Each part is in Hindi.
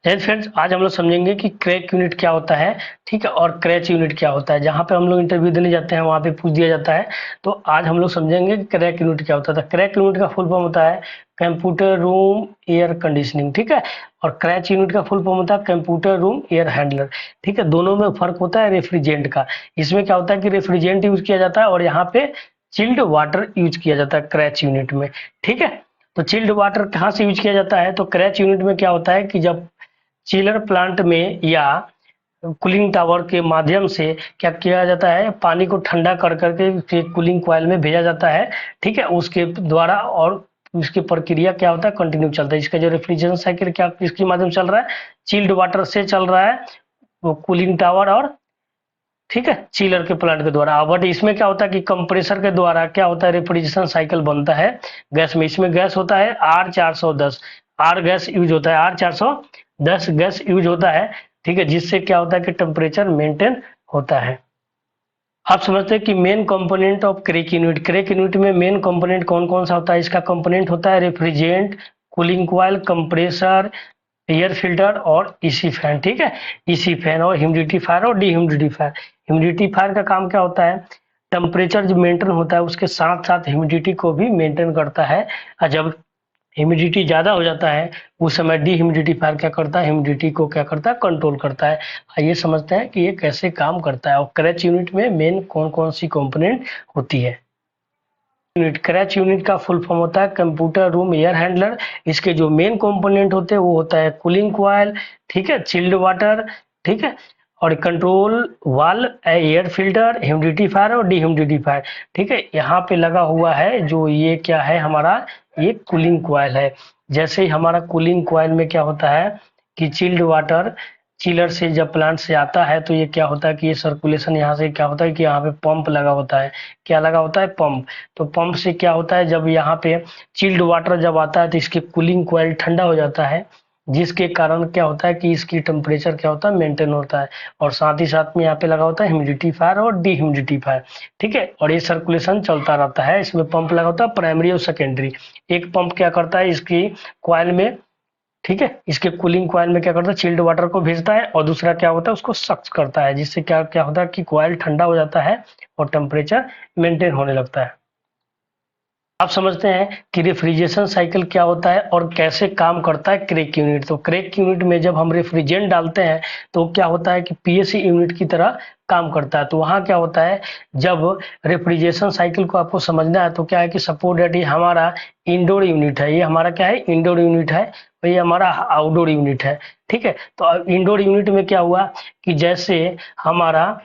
जय फ्रेंड्स, आज हम लोग समझेंगे कि क्रैक यूनिट क्या होता है। ठीक है, और क्रैच यूनिट क्या होता है। जहाँ पे हम लोग इंटरव्यू देने जाते हैं वहाँ पे पूछ दिया जाता है। तो आज हम लोग समझेंगे कि क्रैक यूनिट क्या होता है। क्रैक यूनिट का फुल फॉर्म होता है कंप्यूटर रूम एयर कंडीशनिंग। ठीक है, और क्रैच यूनिट का फुल फॉर्म होता है कंप्यूटर रूम एयर हैंडलर। ठीक है, दोनों में फर्क होता है रेफ्रिजरेंट का। इसमें क्या होता है कि रेफ्रिजरेंट यूज किया जाता है और यहाँ पे चिल्ड वाटर यूज किया जाता है क्रैच यूनिट में। ठीक है, तो चिल्ड वाटर कहाँ से यूज किया जाता है, तो क्रैच यूनिट में क्या होता है कि जब चिलर प्लांट में या कूलिंग टावर के माध्यम से क्या किया जाता है, पानी को ठंडा कर करके फिर कूलिंग कॉइल में भेजा जाता है। ठीक है, उसके द्वारा और इसकी प्रक्रिया क्या होता है, कंटिन्यू चलता है। इसका जो रेफ्रिजरेशन साइकिल क्या इसके माध्यम चल रहा है, चिल्ड वाटर से चल रहा है, वो कूलिंग टावर और ठीक है चिलर के प्लांट के द्वारा। बट इसमें क्या होता है कि कंप्रेसर के द्वारा क्या होता है, रेफ्रिजरेशन साइकिल बनता है गैस में। इसमें गैस होता है R410, आर गैस यूज होता है, R410 गैस यूज होता है। ठीक है, जिससे क्या होता है कि टेम्परेचर मेंटेन होता है। आप समझते हैं कि main component of crack unit, crack unit में मेन कंपोनेंट कौन कौन सा होता है। इसका कंपोनेंट होता है refrigerant, cooling coil, compressor, air filter और ईसी फैन। ठीक है, ईसी फैन और ह्यूमिडिफायर और डिह्यूमिडिफायर। ह्यूमिडिफायर का काम क्या होता है, टेम्परेचर जो मेंटेन होता है उसके साथ साथ ह्यूमिडिटी को भी मेंटेन करता है। और जब ह्यूमिडिटी ज़्यादा हो जाता है उस समय डिह्यूमिडिफायर क्या करता है, ह्यूमिडिटी को क्या करता है, कंट्रोल करता है। आइए समझते हैं कि ये कैसे काम करता है और क्रैच यूनिट में मेन कौन कौन सी कंपोनेंट होती है। यूनिट, क्रैच यूनिट का फुल फॉर्म होता है कंप्यूटर रूम एयर हैंडलर। इसके जो मेन कंपोनेंट होते हैं वो होता है कूलिंग कॉइल, ठीक है, चिल्ड वाटर, ठीक है, और control valve, air filter, humidifier और डिह्यूमिडिफायर। ठीक है, यहाँ पे लगा हुआ है जो ये क्या है हमारा, ये कूलिंग कॉइल है। जैसे ही हमारा कूलिंग कॉइल में क्या होता है कि चिल्ड वाटर चिलर से जब प्लांट से आता है तो ये क्या होता है कि ये सर्कुलेशन यहाँ से क्या होता है कि यहाँ पे पंप लगा होता है। क्या लगा होता है, पंप। तो पंप से क्या होता है, जब यहाँ पे चिल्ड वाटर जब आता है तो इसके कूलिंग कॉइल ठंडा हो जाता है, जिसके कारण क्या होता है कि इसकी टेम्परेचर क्या होता है, मेंटेन होता है। और साथ ही साथ में यहाँ पे लगा होता है ह्यूमिडिफायर और डिह्यूमिडिफायर। ठीक है, और ये सर्कुलेशन चलता रहता है। इसमें पंप लगा होता है प्राइमरी और सेकेंडरी। एक पंप क्या करता है इसकी कॉइल में, ठीक है, इसके कूलिंग कॉइल में क्या करता है, चिल्ड वाटर को भेजता है और दूसरा क्या होता है उसको सक्स करता है, जिससे क्या क्या होता है कि कॉइल ठंडा हो जाता है और टेम्परेचर मेंटेन होने लगता है। आप समझते हैं कि रेफ्रिजरेशन साइकिल क्या होता है और कैसे काम करता है क्रैक यूनिट। तो क्रैक यूनिट में जब हम रेफ्रिजरेंट डालते हैं तो क्या होता है कि पीएससी यूनिट की तरह काम करता है। तो वहाँ क्या होता है, जब रेफ्रिजरेशन साइकिल को आपको समझना है तो क्या है कि सपोज दैट ये हमारा इंडोर यूनिट है, ये हमारा क्या है, इंडोर यूनिट है, और ये हमारा आउटडोर यूनिट है। ठीक है, तो इंडोर यूनिट में क्या हुआ कि जैसे हमारा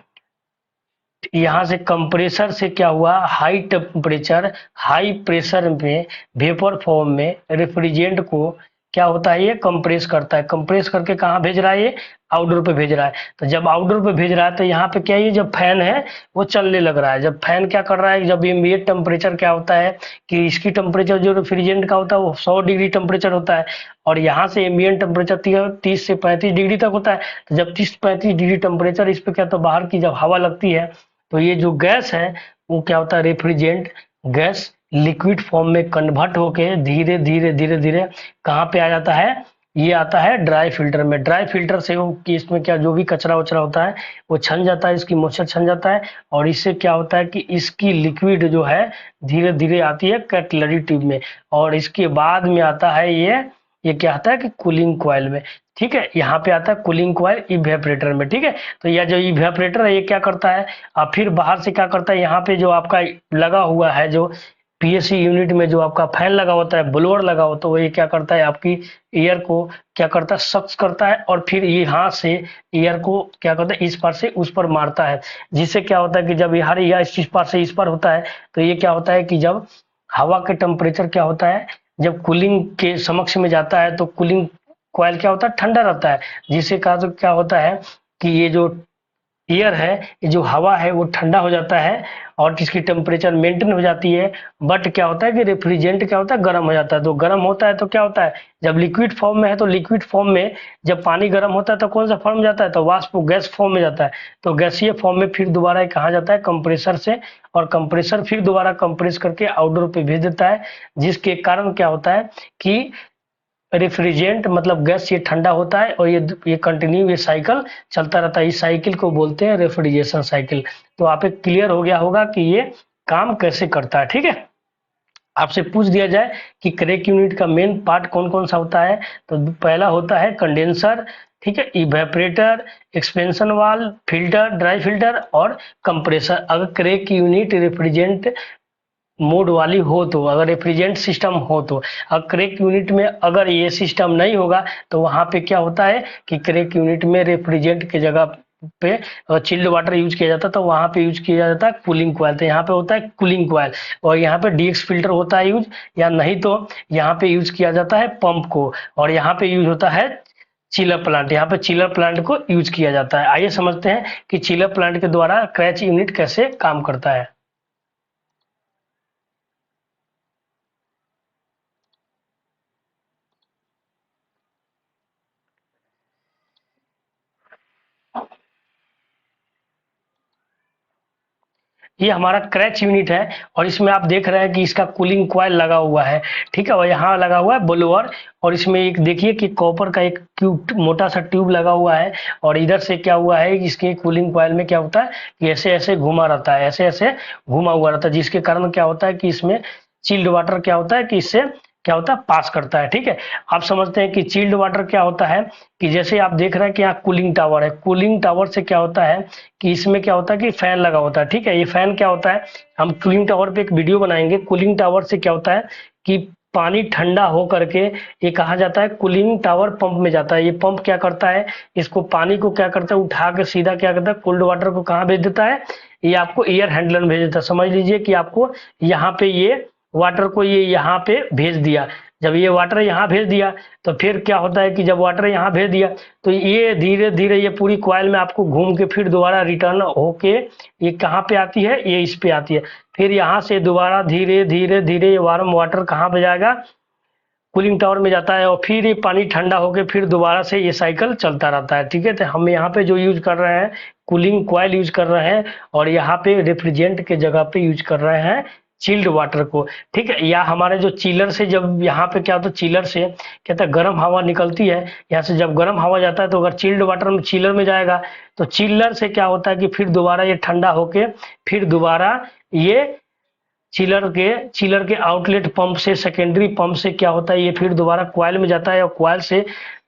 यहाँ से कंप्रेसर से क्या हुआ, हाई टेम्परेचर हाई प्रेशर में वेपर फॉर्म में रेफ्रिजरेंट को क्या होता है, ये कंप्रेस करता है। कंप्रेस करके कहाँ भेज रहा है, ये आउटडोर पे भेज रहा है। तो जब आउटडोर पे भेज रहा है तो यहाँ पे क्या है, ये जब फैन है वो चलने लग रहा है। जब फैन क्या कर रहा है, जब एम्बिएंट टेम्परेचर क्या होता है कि इसकी टेम्परेचर जो रेफ्रिजरेंट का होता है वो 100 डिग्री टेम्परेचर होता है, और यहाँ से एम्बिएंट टेम्परेचर 30 से 35 डिग्री तक होता है। तो जब 30-35 डिग्री टेम्परेचर इस पे क्या, तो बाहर की जब हवा लगती है तो ये जो गैस है वो क्या होता है, रेफ्रिजरेंट गैस लिक्विड फॉर्म में कन्वर्ट होके धीरे धीरे धीरे धीरे कहाँ पे आ जाता है, ये आता है ड्राई फिल्टर में। ड्राई फिल्टर से वो कि इसमें क्या जो भी कचरा वचरा होता है वो छन जाता है, इसकी मॉइस्चर छन जाता है, और इससे क्या होता है कि इसकी लिक्विड जो है धीरे धीरे आती है कैटलरी ट्यूब में, और इसके बाद में आता है ये क्या आता है कि कूलिंग कॉइल में। ठीक है, यहाँ पे आता है कूलिंग कॉइल इवेपोरेटर में। ठीक है, तो यह जो इवेपोरेटर है ये क्या करता है, फिर बाहर से क्या करता है, यहाँ पे जो आपका लगा हुआ है जो पीएससी यूनिट में जो आपका फैन लगा होता है, ब्लोअर लगा होता है, वो ये क्या करता है, आपकी एयर को क्या करता है, सक्स करता है, और फिर ये यहाँ से एयर को क्या करता है, इस पार से उस पर मारता है। जिससे क्या होता है कि जब हर यह इस पार से इस पार होता है तो ये क्या होता है कि जब हवा के टेम्परेचर क्या होता है, जब कूलिंग के समक्ष में जाता है तो कूलिंग कॉइल क्या होता है, ठंडा रहता है। जिससे कहा तो क्या होता है कि ये जो एयर है, ये जो हवा है वो ठंडा हो जाता है और इसकी टेम्परेचर मेंटेन हो जाती है। बट क्या होता है कि रेफ्रिजरेंट क्या होता है, गर्म हो जाता है। तो गर्म होता है तो क्या होता है, जब लिक्विड फॉर्म में है तो लिक्विड फॉर्म में जब पानी गर्म होता है तो कौन सा फॉर्म जाता है, तो वाष्प गैस फॉर्म में जाता है। तो गैसीय फॉर्म में फिर दोबारा कहाँ जाता है, कंप्रेसर से, और कंप्रेसर फिर दोबारा कंप्रेस करके आउटडोर पे भेज देता है। जिसके कारण क्या होता है कि रेफ्रिजरेंट मतलब गैस ये ठंडा होता है और ये कंटिन्यू ये साइकिल चलता रहता है। इस साइकिल को बोलते हैं रेफ्रिजरेशन साइकिल। तो आप एक क्लियर हो गया होगा कि ये काम कैसे करता है। ठीक है, आपसे पूछ दिया जाए कि क्रैक यूनिट का मेन पार्ट कौन कौन सा होता है, तो पहला होता है कंडेंसर, ठीक है, evaporator, expansion valve, filter, dry filter और कंप्रेसर। अगर क्रैक यूनिट रेफ्रिजरेंट मोड वाली हो तो, अगर रेफ्रिजरेंट सिस्टम हो तो। अब क्रैक यूनिट में अगर ये सिस्टम नहीं होगा तो वहां पे क्या होता है कि क्रैक यूनिट में रेफ्रिजरेंट की जगह पे चिल्ड वाटर यूज किया जाता है, तो वहां पे यूज किया जाता है कूलिंग कॉइल। तो यहाँ पे होता है कूलिंग कॉइल और यहाँ पे डीएक्स फिल्टर होता है यूज, या नहीं तो यहाँ पे यूज किया जाता है पंप को, और यहाँ पे यूज होता है चिलर प्लांट। यहाँ पे चिलर प्लांट को यूज किया जाता है। आइए समझते हैं कि चिलर प्लांट के द्वारा क्रैक यूनिट कैसे काम करता है। ये हमारा क्रैच यूनिट है और इसमें आप देख रहे हैं कि इसका कूलिंग कॉइल लगा हुआ है, ठीक है, और यहाँ लगा हुआ है ब्लोअर, और इसमें एक देखिए कि कॉपर का एक ट्यूब, मोटा सा ट्यूब लगा हुआ है, और इधर से क्या हुआ है कि इसके कूलिंग कॉइल में क्या होता है कि ऐसे ऐसे घुमा रहता है, ऐसे ऐसे घुमा हुआ रहता है, जिसके कारण क्या होता है कि इसमें चिल्ड वाटर क्या होता है कि इससे क्या होता है पास करता है। ठीक है, आप समझते हैं कि चिल्ड वाटर क्या होता है कि जैसे आप देख रहे हैं कि यहाँ कूलिंग टावर है, कूलिंग टावर से क्या होता है कि इसमें क्या होता है कि फैन लगा होता है। ठीक है, ये फैन क्या होता है, हम कूलिंग टावर पे एक वीडियो बनाएंगे। कूलिंग टावर से क्या होता है कि पानी ठंडा हो करके ये कहा जाता है कूलिंग टावर पंप में जाता है। ये पंप क्या करता है, इसको पानी को क्या करता है उठा के सीधा क्या करता है कोल्ड वाटर को कहाँ भेज देता है, ये आपको एयर हैंडलर में भेज देता है। समझ लीजिए कि आपको यहाँ पे ये वाटर को ये यहाँ पे भेज दिया। जब ये वाटर यहाँ भेज दिया तो फिर क्या होता है कि जब वाटर यहाँ भेज दिया तो ये धीरे धीरे ये पूरी कॉइल में आपको घूम के फिर दोबारा रिटर्न होके ये कहाँ पे आती है, ये इस पे आती है। फिर यहाँ से दोबारा धीरे धीरे धीरे ये वार्म वाटर कहाँ पे जाएगा, कूलिंग टावर में जाता है, और फिर ये पानी ठंडा होके फिर दोबारा से ये साइकिल चलता रहता है। ठीक है, तो हम यहाँ पे जो यूज कर रहे हैं कूलिंग कॉइल यूज कर रहे हैं, और यहाँ पे रेफ्रिजरेंट के जगह पे यूज कर रहे हैं चिल्ड वाटर को। ठीक है, या हमारे जो चिलर से जब यहाँ पे क्या होता है चिलर से क्या होता है गर्म हवा निकलती है, यहाँ से जब गर्म हवा जाता है तो अगर चिल्ड वाटर में चिलर में जाएगा तो चिलर से क्या होता है कि फिर दोबारा ये ठंडा होके फिर दोबारा ये चिलर के आउटलेट पंप से सेकेंडरी पंप से क्या होता है ये फिर दोबारा कॉइल में जाता है, और कॉइल से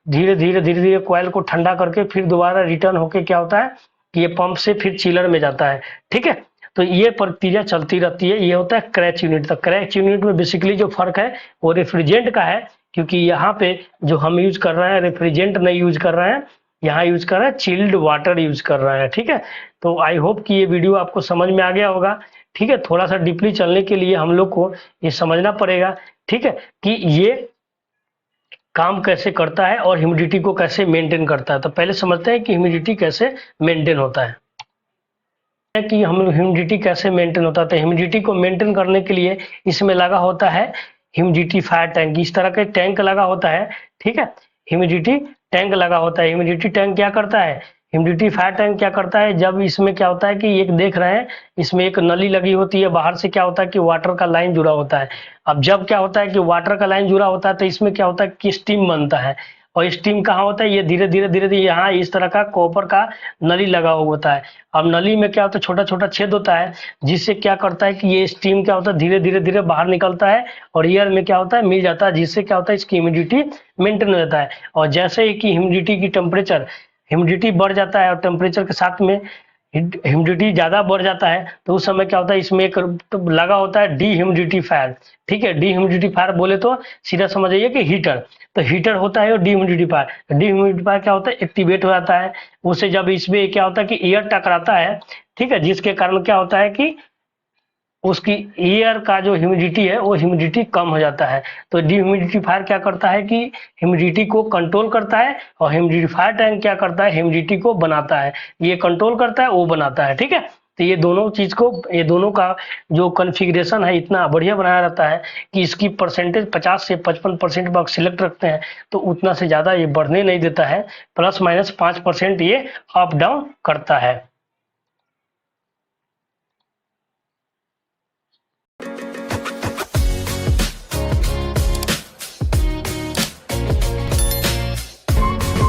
धीरे धीरे धीरे धीरे कॉइल को ठंडा करके फिर दोबारा रिटर्न होके क्या होता है कि ये पंप से फिर चिलर में जाता है। ठीक है, तो ये प्रक्रिया चलती रहती है। ये होता है क्रैच यूनिट। तो क्रैच यूनिट में बेसिकली जो फर्क है वो रेफ्रिजरेंट का है, क्योंकि यहाँ पे जो हम यूज कर रहे हैं रेफ्रिजरेंट नहीं यूज कर रहे हैं, यहाँ यूज कर रहे हैं चिल्ड वाटर यूज कर रहे हैं। ठीक है, तो आई होप कि ये वीडियो आपको समझ में आ गया होगा। ठीक है, थोड़ा सा डीपली चलने के लिए हम लोग को ये समझना पड़ेगा, ठीक है, कि ये काम कैसे करता है और ह्यूमिडिटी को कैसे मेंटेन करता है। तो पहले समझते हैं कि ह्यूमिडिटी कैसे मेंटेन होता है, कि हम ह्यूमिडिटी कैसे मेंटेन होता है। तो ह्यूमिडिटी को मेंटेन करने के लिए इसमें लगा होता है ह्यूमिडिफायर टैंक, इस तरह का टैंक लगा होता है। ठीक है, ह्यूमिडिटी टैंक लगा होता है। ह्यूमिडिटी टैंक क्या करता है, ह्यूमिडिफायर टैंक क्या करता है, जब इसमें क्या होता है कि एक देख रहे हैं इसमें एक नली लगी होती है, बाहर से क्या होता है कि वाटर का लाइन जुड़ा होता है। अब जब क्या होता है कि वाटर का लाइन जुड़ा होता है तो इसमें क्या होता है कि स्टीम बनता है, और स्टीम कहाँ होता है, ये धीरे धीरे धीरे धीरे यहाँ इस तरह का कॉपर का नली लगा हुआ होता है। अब नली में क्या होता है छोटा छोटा छेद होता है, जिससे क्या करता है कि ये स्टीम क्या होता है धीरे धीरे धीरे बाहर निकलता है और एयर में क्या होता है मिल जाता है, जिससे क्या होता है इसकी ह्यूमिडिटी मेंटेन हो जाता है। और जैसे ही कि ह्यूमिडिटी की टेम्परेचर ह्यूमिडिटी बढ़ जाता है और टेम्परेचर के साथ में ह्यूमिडिटी ज्यादा बढ़ जाता है तो उस समय क्या होता है इसमें एक तो लगा होता है डी ह्यूमिडिफायर। ठीक है, डी ह्यूमिडिफायर बोले तो सीधा समझ जाइए कि हीटर, तो हीटर होता है और डी ह्यूमिडिफायर। डी ह्यूमिडिफायर क्या होता है एक्टिवेट हो जाता है, उससे जब इसमें क्या होता है कि एयर टकराता है, ठीक है, जिसके कारण क्या होता है कि उसकी एयर का जो ह्यूमिडिटी है वो ह्यूमिडिटी कम हो जाता है। तो डिह्यूमिडिफायर क्या करता है कि ह्यूमिडिटी को कंट्रोल करता है, और ह्यूमिडिफायर टैंक क्या करता है ह्यूमिडिटी को बनाता है। ये कंट्रोल करता है वो बनाता है। ठीक है, तो ये दोनों चीज को ये दोनों का जो कॉन्फ़िगरेशन है इतना बढ़िया बनाया रहता है कि इसकी परसेंटेज 50 से 55% मार्क्स सिलेक्ट रखते हैं तो उतना से ज्यादा ये बढ़ने नहीं देता है, प्लस माइनस 5% ये अप डाउन करता है।